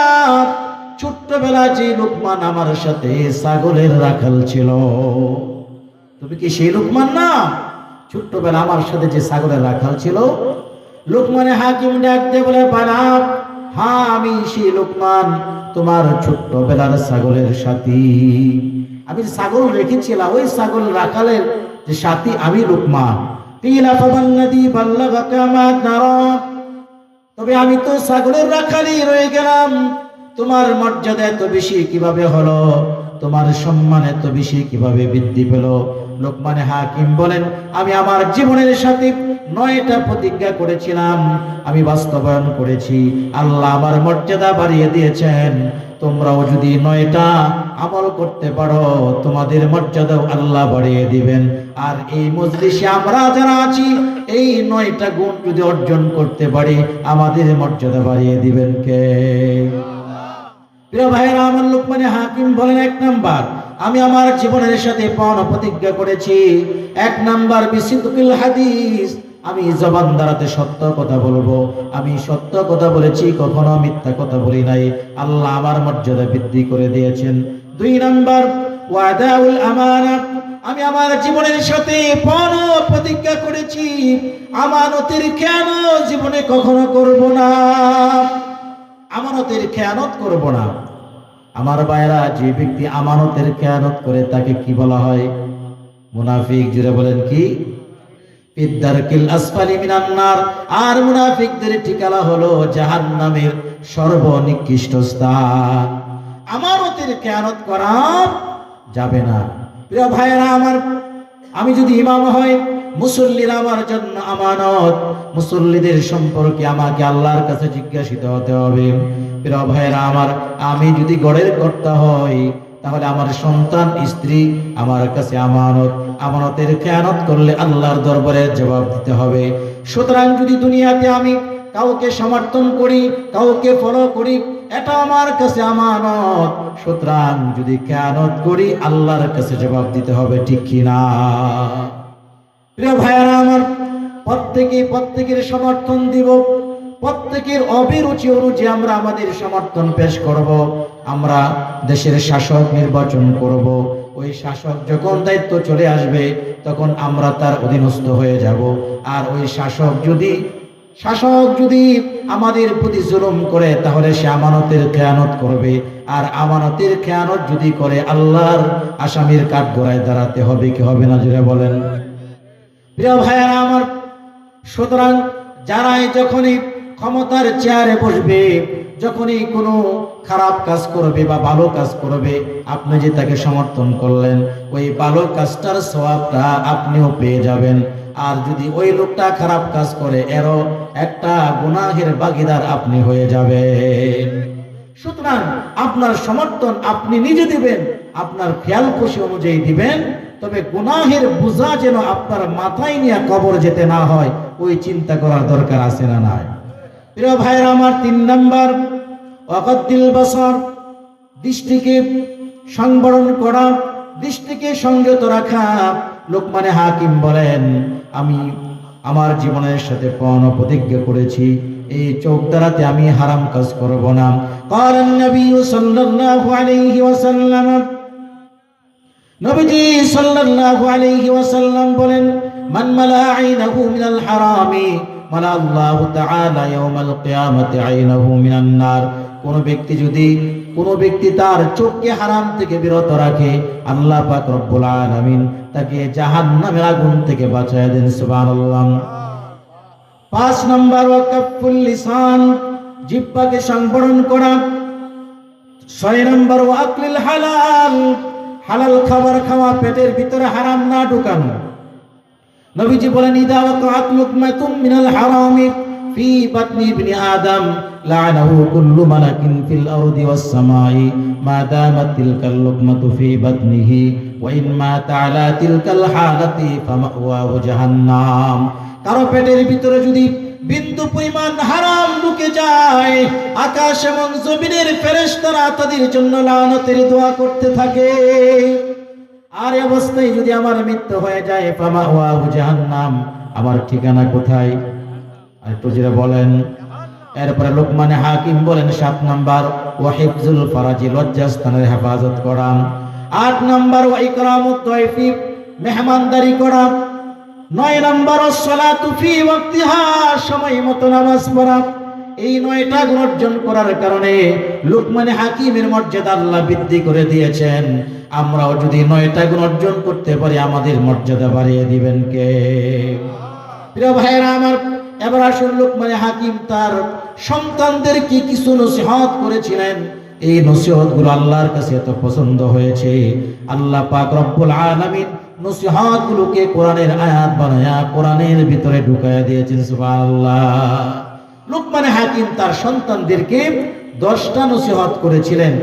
ছোট্টবেলা যে লোকমান আমার সাথে ছাগলের রাখাল ছিল? তুমি কি সেই লোকমান না ছোট্টবেলা আমার সাথে যে ছাগলের রাখাল ছিল? লোকমানে হাকিম ডাক দিয়ে বলে, বাবা হ্যাঁ আমি সেই লোকমান, তোমার ছোট্টবেলার ছাগলের সাথী। আমি ছাগল রেখেছিলাম, ওই ছাগল রাখালের যে সাথী আমি লোকমান। তবে আমি তো ছাগলের রাখালই রয়ে গেলাম, তোমার মর্যাদা এত বেশি কিভাবে হলো? তোমার সম্মান এত বেশি কিভাবে বৃদ্ধি পেল? লোকমানে হাকিম বলেন, আমি আমার জীবনের সাথে 9টা প্রতিজ্ঞা করেছিলাম, আমি বাস্তবায়ন করেছি। আল্লাহ আমার মর্যাদা বাড়িয়ে দিয়েছেন। তোমরাও যদি 9টা আমল করতে পারো, তোমাদের মর্যাদাও আল্লাহ বাড়িয়ে দিবেন। আর এই মজলিসে আমরা যারা আছি, এই 9টা গুণ যদি অর্জন করতে পারি, আমাদের মর্যাদা বাড়িয়ে দিবেন কে? প্রিয় ভাইরা আমার, লোকমানে হাকিম বলেন, 1 নাম্বার, আমি আমার জীবনের সাথে পাওনা প্রতিজ্ঞা করেছি। 1 নাম্বার বিসিদকিল হাদিস, আমি জবান দ্বারাতে সত্য কথা বলবো। আমি সত্য কথা বলেছি, কখনো মিথ্যা কথা বলি নাই। আল্লাহ আমার মর্যাদা বৃদ্ধি করে দিয়েছেন। 2 নাম্বার ওয়াদাউল আমানাত, আমি আমার জীবনের সাথে পাওনা প্রতিজ্ঞা করেছি, আমানতের খেয়ানত জীবনে কখনো করব না। আমানতের খেয়ানত করব না। আমার ভাইরা, যে ব্যক্তি আমানতের খেয়ানত করে তাকে কি বলা হয়? মুনাফিক। জুড়ে বলেন কি? ফিদ্দারকিল আসফালি মিনান নার। আর মুনাফিকদের ঠিকানা হলো জাহান্নামের সর্বনিকৃষ্ট স্থান। আমানতের খেয়ানত করা যাবে না। প্রিয় ভাইরা আমার, আমি যদি ইমাম হই, মুসল্লিরা আমার জন্য আমানত। মুসল্লিদের সম্পর্কে আমাকে আল্লাহর কাছে জিজ্ঞাসিত হতে হবে। প্রিয় ভাইরা আমার, আমি যদি গড়ের কর্তা হই, তাহলে আমার সন্তান স্ত্রী আমার কাছে আমানত। আমানতের খেয়ানত করলে আল্লাহর দরবারে জবাব দিতে হবে। সুতরাং যদি দুনিয়াতে আমি কাউকে সমর্থন করি, কাউকে ফলো করি, এটা আমার কাছে আমানত। সুতরাং যদি খেয়ানত করি, আল্লাহর কাছে জবাব দিতে হবে, ঠিক কিনা? প্রিয় ভাইরা আমার, প্রত্যেকের সমর্থন দিব। প্রত্যেকের অভিরুচি অনুযায়ী আমরা আমাদের সমর্থন পেশ করব। আমরা দেশের শাসক নির্বাচন করব। ওই শাসক যখন দায়িত্ব চলে আসবে, তখন আমরা তার অধীনস্থ হয়ে যাব। আর ওই শাসক যদি আমাদের প্রতি জুলুম করে, তাহলে সে আমানতের খেয়ানত করবে। আর আমানতের খেয়ানত যদি করে, আল্লাহর আসামির কাঠগড়ায় দাঁড়াতে হবে, কি হবে না? জুড়ে বলেন। প্রিয় ভাইয়েরা আমার, সুতরাং যারাই যখনই ক্ষমতার চেয়ারে বসবে, যখনই কোনো খারাপ কাজ করবে বা ভালো কাজ করবে, আপনি যে তাকে সমর্থন করলেন, ওই ভালো কাজটার সওয়াবটা আপনিও পেয়ে যাবেন। আর যদি ওই লোকটা খারাপ কাজ করে, এরও একটা গুনাহের ভাগীদার আপনি হয়ে যাবেন। সুতরাং আপনার সমর্থন আপনি নিজে দিবেন, আপনার খেয়াল খুশি অনুযায়ী দিবেন। তবে গুনাহের বোঝা যেন আপনার মাথায় নিয়ে কবর যেতে না হয়, ওই চিন্তা করার দরকার আছে না নাই? প্রিয় ভাইরা আমার, 3 নাম্বার ওয়াকাদ্দিল বাসার, দৃষ্টিকে সংবরণ করা, দৃষ্টিকে সংযত রাখা। লোকমানে হাকিম বলেন, আমি আমার জীবনের সাথে প্রতিজ্ঞা করেছি এই চোখ দ্বারাতে আমি হারাম কাজ করব না। কারণ নবী সাল্লাল্লাহু আলাইহি ওয়াসাল্লাম, নবীজি সাল্লাল্লাহু আলাইহি ওয়াসাল্লাম বলেন, মান মালা আইনাহু মিনাল হারামি মালা আল্লাহু তাআলা ইয়াউমাল কিয়ামাতি আইনাহু মিনান নার। কোন ব্যক্তি তার চোখকে হারাম থেকে বিরত রাখে, আল্লাহ পাক রব্বুল আলামিন তাকে জাহান্নামের আগুন থেকে বাঁচায় দেন। সুবহানাল্লাহ। 5 নাম্বার ওয়াকাফুল লিসান, জিহ্বাকে সংবরণ করা। 6 নাম্বার ওয়াকলিল হালাল, হালাল খাবার খাওয়া, পেটের ভিতরে হারাম না ঢুকানো। নবীজি বলেন, ইদা ওয়াকাআত লুকমাতুম মিনাল হারামি ফি বাতনি ইবনি আদম লা'নাহু কুল্লু মালাকিন ফিল আরদি ওয়াস সামাই মা দামাত তিলকাল লুকমাতু ফি বাতনিহি ওয়া ইন মাতা আলা তিলকাল হালাতি ফামাওয়াহু জাহান্নাম। কারো পেটের ভিতরে যদি বিন্দু পরিমাণ হারাম ঢুকে যায়, আকাশ এবং জমিনের ফেরেশতারা তাদের জন্য লানতের দোয়া করতে থাকে। আর এই অবস্থায় যদি আমার মৃত্যু হয়ে যায়, ফামাওয়াহু জাহান্নাম, আমার ঠিকানা কোথায়? আর একটু জোরে বলেন। এরপরে লোকমানে হাকিম বলেন 7 নাম্বার ওয়াহিফজুল ফারাজি, লজ্জাস্থানের হেফাজত করা। 8 নাম্বার ওয়া ইকরামুদ দাইফি, মেহমানদারি করা। 9 নাম্বার সালাতু ফি ওয়াক্তিহা, সময় মতো নামাজ পড়া। এই 9টা গুণ অর্জন করার কারণে লোকমানে হাকিমের মর্যাদা আল্লাহ বৃদ্ধি করে দিয়েছেন। আমরাও যদি 9টা গুণ অর্জন করতে পারি, আমাদের মর্যাদা বাড়িয়ে দিবেন কে? প্রিয় ভাইরা আমার, এবার আসুন লোকমানে হাকিম তার সন্তানদেরকে কিছু নসিহত করেছিলেন। এই নসিহতগুলো আল্লাহর কাছে এত পছন্দ হয়েছে, আল্লাহ পাক রব্বুল আলামিন নসিহতগুলোকে কোরআনের আয়াত বানায়া কোরআনের ভিতরে ঢুকায়া দিয়েছেন। সুবহানাল্লাহ। লোকমানে হাকিম তার সন্তানদেরকে 10টা নসিহত করেছিলেন।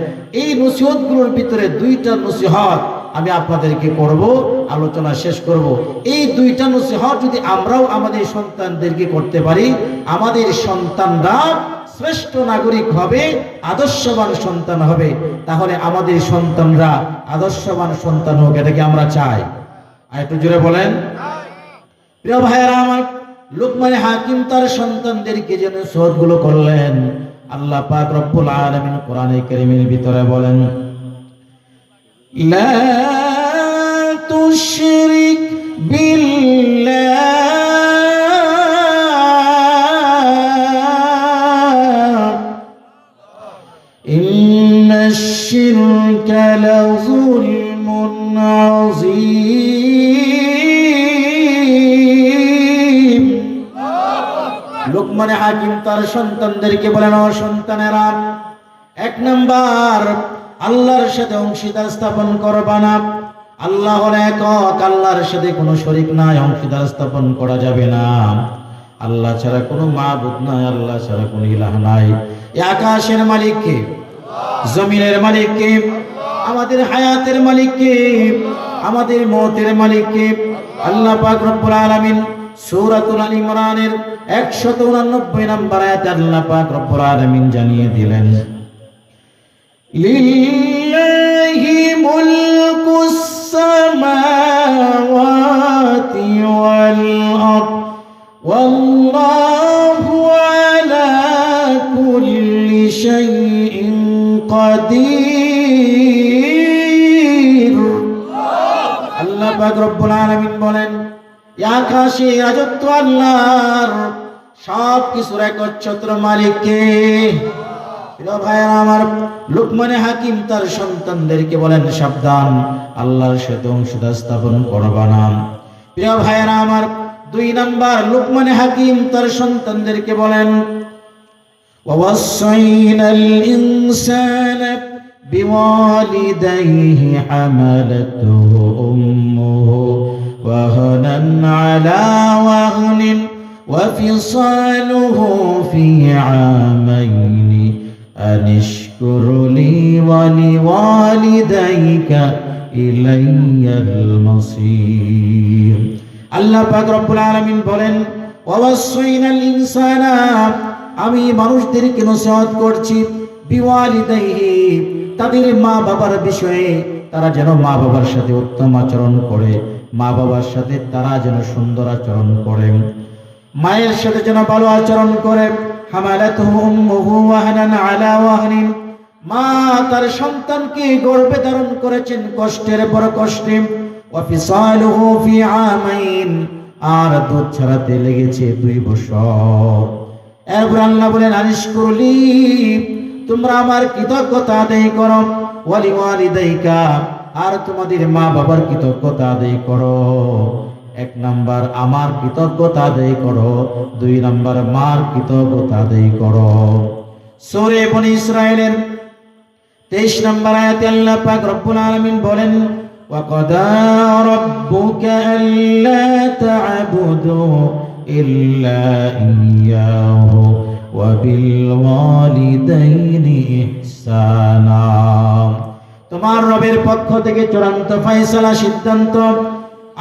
এই নসিহতগুলোর ভিতরে 2টা নসিহত আমি আপনাদেরকে করব, আলোচনা শেষ করব। এই 2টা নসিহত যদি আমরাও আমাদের সন্তানদেরকে করতে পারি, আমাদের সন্তানরা শ্রেষ্ঠ নাগরিক হবে, আদর্শবান সন্তান হবে। তাহলে আমাদের সন্তানরা আদর্শবান সন্তান হোক, এটাকে আমরা চাই। আর একটু জোরে বলেন। প্রিয় ভাইয়েরা আমার, লোকমানে হাকিম তার সন্তানদেরকে যে নসিহতগুলো করলেন, আল্লাহ পাক রব্বুল আলামিন কোরআনে কারীমের ভিতরে বলেন, লা তুশরিক বিল্লাহ ইন্নাশ শিরকা লাযুলমুন আযীম। লোকমানে হাকিম তার সন্তানদেরকে বলেন, ও সন্তানেরা, 1 নাম্বার আল্লাহর সাথে অংশীদার স্থাপন করবা না। আল্লাহ হলো একক, আল্লাহর সাথে কোনো শরীক নাই, অংশীদার স্থাপন করা যাবে না। আল্লাহ ছাড়া কোনো মাবুদ নাই, আল্লাহ ছাড়া কোনো ইলাহ নাই। এই আকাশের মালিক কে? জমিনের মালিক কে? আমাদের হায়াতের মালিক কে? আমাদের মওতের মালিক কে? আল্লাহ পাক রব্বুল আলামিন সূরাতুল আল ইমরানের 189 নম্বর আয়াতে আল্লাহ পাক রব্বুল আলামিন জানিয়ে দিলেন, লিল্লাহি মুলকুস সামাওয়াতি ওয়াল আরদ ওয়াল্লাহু আলা কুল্লি শাইইন কাদির। আল্লাহ পাক রব্বুল আলামিন বলেন, আকাশে রাজত্ব আল্লাহর, সব কিছুর একচ্ছত্র মালিক কে? প্রিয় ভাইরা আমার, লোকমানে হাকিম তার সন্তানদেরকে বলেন, সাবধান, আল্লাহর সাথে অংশীদার স্থাপন করবা না। প্রিয় ভাইরা আমার, 2 নাম্বার লোকমানে হাকিম তার সন্তানদেরকে বলেন, ওয়াসাইনাল ইনসানা বিওয়ালিদাইহি হামালাতুহু উম্মুহু ওয়াহানান আলা ওয়াহনিন ওয়াফিসালুহু ফি আমাইনি আনিশকুর লি ওয়া লিওয়ালিদাইকা ইলাইয়াল মাসির। আল্লাহ পাক রব্বুল আলামিন বলেন, ওয়াসাইনাল ইনসানা, আমি মানুষদেরকে নসিহত করছি বিওয়ালিদাইহি, তাদের মা বাবার বিষয়ে তারা যেন মা বাবার সাথে উত্তম আচরণ করে, মা বাবার সাথে তারা যেন সুন্দর আচরণ করে, মায়ের সাথে যেন ভালো আচরণ করে। হামালাতুহু উম্মুহু ওয়াহনান আলা ওয়াহনিন, মা তার সন্তানকে গর্ভে ধারণ করেছেন কষ্টের পর কষ্টে। ওয়া ফিসালুহু ফি আমাইন, আর দুধ ছাড়াতে লেগেছে 2 বছর। এরপর আল্লাহ বলেন আনিশকুরলি, তোমরা আমার কৃতজ্ঞতা আদায় করো। ওয়ালি ওয়ালিদাইকা, আর তোমাদের মা বাবার কৃতজ্ঞতা আদায় করো। 1 নাম্বার আমার কৃতজ্ঞতা আদায় করো, 2 নাম্বার মার কৃতজ্ঞতা আদায় করো। সূরা বনী ইসরাঈলের 23 নম্বর আয়াতে আল্লাহ পাক রব্বুল আলামিন বলেন ওয়া ক্বাদা রাব্বুকা আল্লা তা'বুদু ইল্লা ইয়্যাহু ওয়া বিল ওয়ালিদাইনি ইহসানা। তোমার রবের পক্ষ থেকে চূড়ান্ত ফয়সালা সিদ্ধান্ত,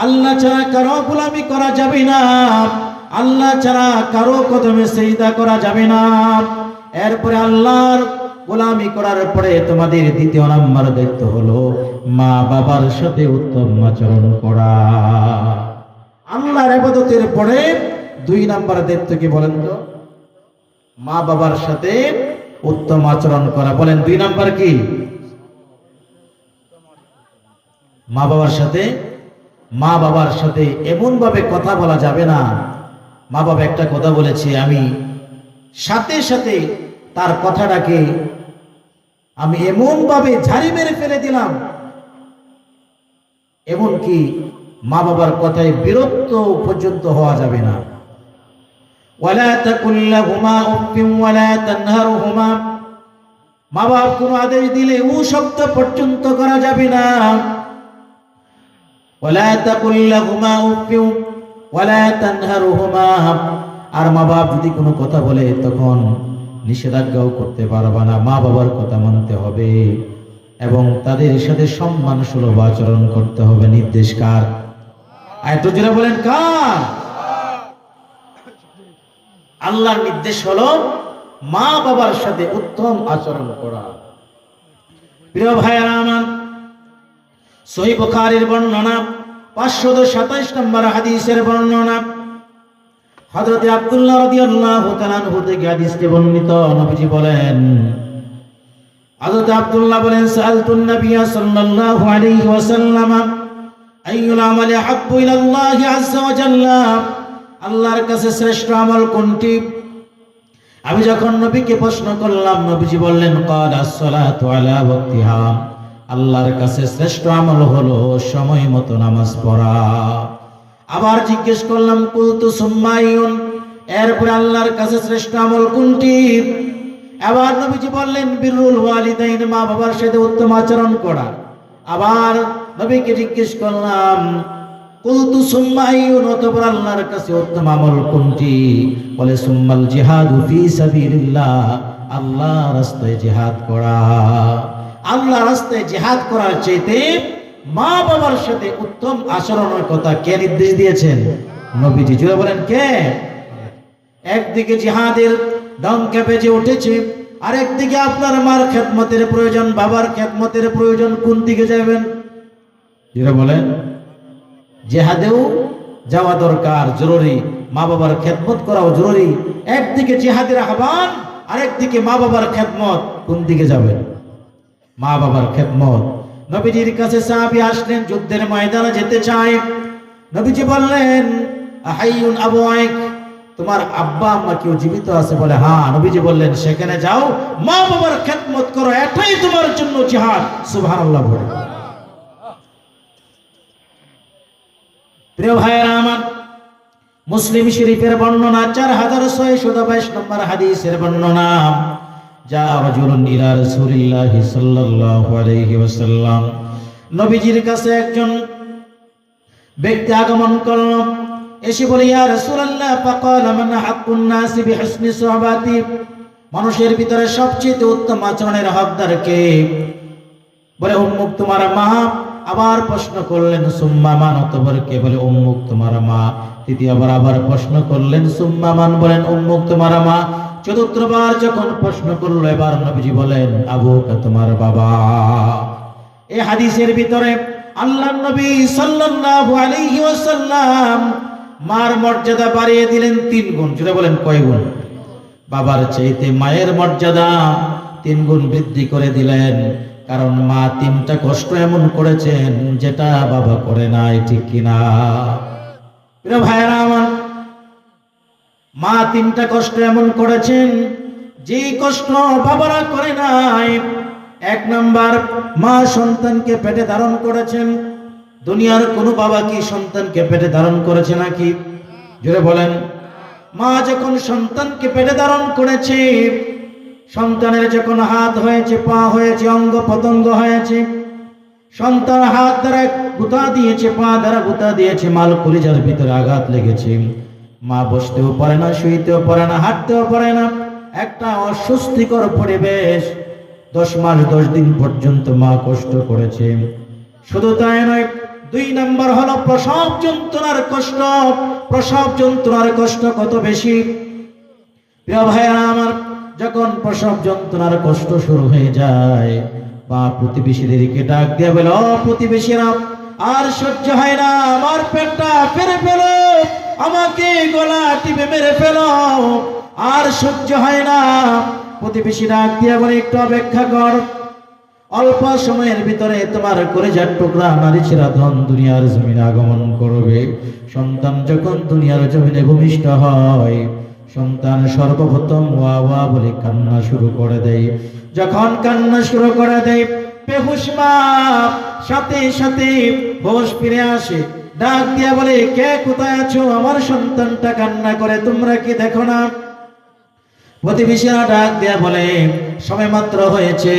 আল্লাহ ছাড়া কারো গোলামি করা যাবে না, আল্লাহ ছাড়া কারো কদমে সিজদা করা যাবে না। এরপরে আল্লাহর গোলামি করার পরে তোমাদের 2 নম্বর দায়িত্ব হলো মা বাবার সাথে উত্তম আচরণ করা। আল্লাহর ইবাদতের পরে 2 নম্বর দায়িত্ব কি বলেন তো? মা বাবার সাথে উত্তম আচরণ করা। বলেন 2 নম্বর কি? মা বাবার সাথে এমন ভাবে কথা বলা যাবে না। মা বাবা একটা কথা বলেছে, আমি সাথে সাথে তার কথাটাকে আমি এমন ভাবে ঝাড়ি মেরে ফেলে দিলাম, এমনকি মা বাবার কথায় বিরক্ত পর্যন্ত হওয়া যাবে না। ওয়ালা তাকুল লাহুমা উফফিন ওয়ালা তানহারহুমা, মা বাবা কোনো আদেশ দিলে ও শব্দ পর্যন্ত করা যাবে না। ওয়ালা তাকুল লাহুমা উফফিন ওয়ালা তানহারহুমা, আর মা বাবা যদি কোনো কথা বলে তখন নিষেধাজ্ঞাও করতে পারবা না। মা বাবার কথা মানতে হবে এবং তাদের সাথে সম্মান সুলভ আচরণ করতে হবে। নির্দেশ কার? আয়াত জোরে বলেন কার? আল্লাহর নির্দেশ হলো মা বাবার সাথে উত্তম আচরণ করা। প্রিয় ভাইরা আমার, সহিহ বুখারীর বর্ণনা 527 নম্বর হাদিসের বর্ণনা, হযরত আব্দুল্লাহ রাদিয়াল্লাহু তাআলা আনহু থেকে হাদিসটি বর্ণিত। নবীজি বলেন, হযরত আব্দুল্লাহ বলেন, সাআলতুন নবিয়্য সাল্লাল্লাহু আলাইহি ওয়াসাল্লাম আইয়ুল আমালি আহাব্বু ইলাল্লাহি আযজা ওয়া জাল্লা, আল্লাহর কাছে শ্রেষ্ঠ আমল কোনটি? আমি যখন নবীকে প্রশ্ন করলাম, নবীজি বললেন, ক্বালা আস-সালাতু আলা ওয়াক্তিহা, আল্লাহর কাছে শ্রেষ্ঠ আমল হলো সময় মতো নামাজ পড়া। আবার জিজ্ঞেস করলাম, কুলতু সুম্মাইয়ুন, এরপরে আল্লাহর কাছে শ্রেষ্ঠ আমল কোনটি? আবার নবীজি বললেন, বিররুল ওয়ালিদাইন, মা বাবার সাথে উত্তম আচরণ করা। আবার নবীকে জিজ্ঞেস করলাম, কুলতু সুম্মাইয়ুন, অতঃপর আল্লাহর কাছে উত্তম আমল কোনটি? বলে, সুম্মাল জিহাদু ফি সাবিলিল্লাহ, আল্লাহর রাস্তায় জিহাদ করা। আল্লাহর রাস্তায় জিহাদ করার চাইতে মা বাবার সাথে উত্তম আচরণের কথা কে নির্দেশ দিয়েছেন? নবীজি। জোরে বলেন কে? একদিকে জিহাদের ডঙ্কা বেজে উঠেছে, আরেকদিকে আপনার মার খেদমতের প্রয়োজন, বাবার খেদমতের প্রয়োজন। কোন দিকে যাবেন? জোরে বলেন। জিহাদেও যাওয়া দরকার, জরুরি। মা বাবার খেদমত করাও জরুরি। একদিকে জিহাদের আহ্বান, আরেকদিকে মা বাবার খেদমত। কোন দিকে যাবেন? মা বাবার খেদমত। নবীজির কাছে সাহাবী আসলেন, যুদ্ধের ময়দানে যেতে চায়। নবীজি বললেন, আহাইয়ুন আবুয়াইক, তোমার আব্বা আম্মা কেউ জীবিত আছে? বলে হ্যাঁ। নবীজি বললেন, সেখানে যাও, মা বাবার খেদমত করো, এটাই তোমার জন্য জিহাদ। সুবহানাল্লাহ বলে। প্রিয় ভাইয়েরা আমার, মুসলিম শরীফের বর্ণনা 4622 নম্বর হাদিসের বর্ণনা, যা রাজুলুন ইলা রাসূলিল্লাহি সাল্লাল্লাহু আলাইহি ওয়াসাল্লাম, নবীজির কাছে একজন ব্যক্তি আগমন করল। এসে বলে, ইয়া রাসূলুল্লাহ, ফাকালা মান হাক্কুন নাসি বিহুসনি সুহবাতি, মানুষের ভিতরে সবচেয়ে উত্তম আচরণের হকদার কে? বলে, উম্মুক, তোমার মা। আবার প্রশ্ন করলেন, সুম্মা মান, অতঃপর কে? বলে, উম্মুক, তোমার মা। তৃতীয়বার আবার প্রশ্ন করলেন, সুম্মা মান, বলেন, উম্মুক, তোমার মা। চতুর্থবার যখন প্রশ্ন করলো, এবার নবীজি বলেন, আবুকা, তোমার বাবা। এই হাদিসের ভিতরে আল্লাহর নবী সাল্লাল্লাহু আলাইহি ওয়াসাল্লাম মার মর্যাদা বাড়িয়ে দিলেন 3 গুণ। জোরে বলেন, কয় গুণ? বাবার চাইতে মায়ের মর্যাদা 3 গুণ বৃদ্ধি করে দিলেন। কারণ মা 3টা কষ্ট এমন করেছেন যেটা বাবা করে নাই, ঠিক কিনা? প্রিয় ভাইরা আমার, মা 3টা কষ্ট এমন করেছেন যেই কষ্ট বাবারা করে নাই। 1 নাম্বার, মা সন্তানকে পেটে ধারণ করেছেন। দুনিয়ার কোনো বাবা কি সন্তানকে পেটে ধারণ করেছে নাকি? জোরে বলেন। মা যখন সন্তানকে পেটে ধারণ করেছে, সন্তানের যখন হাত হয়েছে, পা হয়েছে, অঙ্গ প্রত্যঙ্গ হয়েছে, সন্তান হাত দ্বারা গুতা দিয়েছে, পা দ্বারা গুতা দিয়েছে, মাল কলিজার ভিতরে আঘাত লেগেছে। মা বসতেও পারে না, শুইতেও পারে না, হাঁটতেও পারে না, একটা অস্বস্তিকর পরিবেশ। 10 মাস 10 দিন পর্যন্ত মা কষ্ট করেছে। শুধু তাই নয়, 2 নাম্বার হলো প্রসব যন্ত্রণার কষ্ট। প্রসব যন্ত্রণার কষ্ট কত বেশি! প্রিয় ভাইরা আমার, যখন প্রসব যন্ত্রণার কষ্ট শুরু হয়ে যায়, বা প্রতিবেশীদেরকে ডাক দিয়ে বলে, ও প্রতিবেশীরা, আর সহ্য হয় না, আমার পেটটা ফেরে ফেলো, আমাকে গলা টিপে মেরে ফেলো, আর সহ্য হয় না। প্রতিবেশী ডাক দিয়ে বলে, একটু অপেক্ষা কর, অল্প সময়ের ভিতরে তোমার কলিজার টুকরা নারী ছেড়া ধন দুনিয়ার জমিনে আগমন করবে। সন্তান যখন দুনিয়ার জমিনে ভূমিষ্ঠ হয়, সন্তান সর্বপ্রথম ওয়া ওয়া বলে কান্না শুরু করে দেয়। যখন কান্না শুরু করে দেয়, বেহুশ মা সাথে সাথে হোশ ফিরে আসে, ডাক দিয়া বলে, কে কোথায় আছো? আমার সন্তানটা কান্না করে, তোমরা কি দেখো না? প্রতিবেশীরা ডাক দেয়া বলে, সবে মাত্র হয়েছে,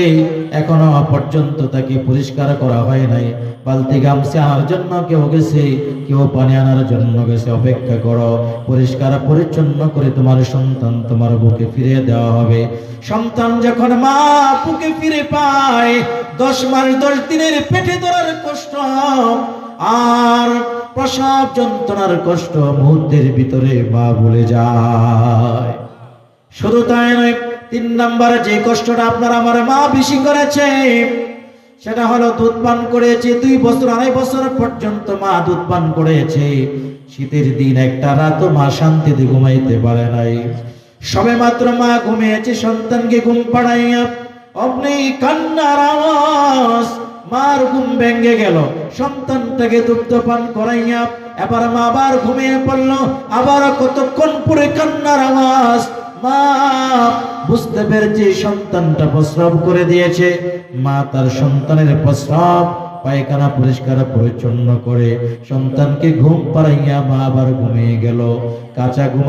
এখনো পর্যন্ত তাকে পরিষ্কার করা হয় নাই। বালতি গামছা আনার জন্য কেউ গেছে, কেউ পানি আনার জন্য গেছে, অপেক্ষা করো, পরিষ্কার পরিচ্ছন্ন করে তোমার সন্তান তোমার বুকে ফিরে দেওয়া হবে। সন্তান যখন মা বুকে ফিরে পায়, 10 মাস 10 দিনের পেটে ধরার কষ্ট আর প্রসব যন্ত্রণার কষ্ট মুহূর্তের ভিতরে মা ভুলে যায়। শুধু তাই নয়, 3 নম্বরে যে কষ্টটা আপনার আমার মা বেশি করেছে, সেটা হলো দুধ পান করেছে। 2 বছর 2.5 বছর পর্যন্ত মা দুধ পান করেছে। শীতের দিন একটা রাত মা শান্তিতে ঘুমাইতে পারে নাই। সবে মাত্র মা ঘুমিয়েছে, সন্তানকে ঘুম পাড়াইয়া অমনি কান্নার আওয়াজ, মার ঘুম ভেঙে গেল। সন্তানটাকে দুগ্ধ পান করাইয়া এবার মা আবার ঘুমিয়ে পড়ল। আবার কতক্ষণ পরে কান্নার আওয়াজ, মা বুঝতে পেরেছে সন্তানটা প্রস্রাব করে দিয়েছে। মা তার সন্তানের প্রস্রাব পায়খানা পরিষ্কার পরিচ্ছন্ন করে সন্তানকে ঘুম পাড়াইয়া মা আবার ঘুমিয়ে গেল। কাঁচা ঘুম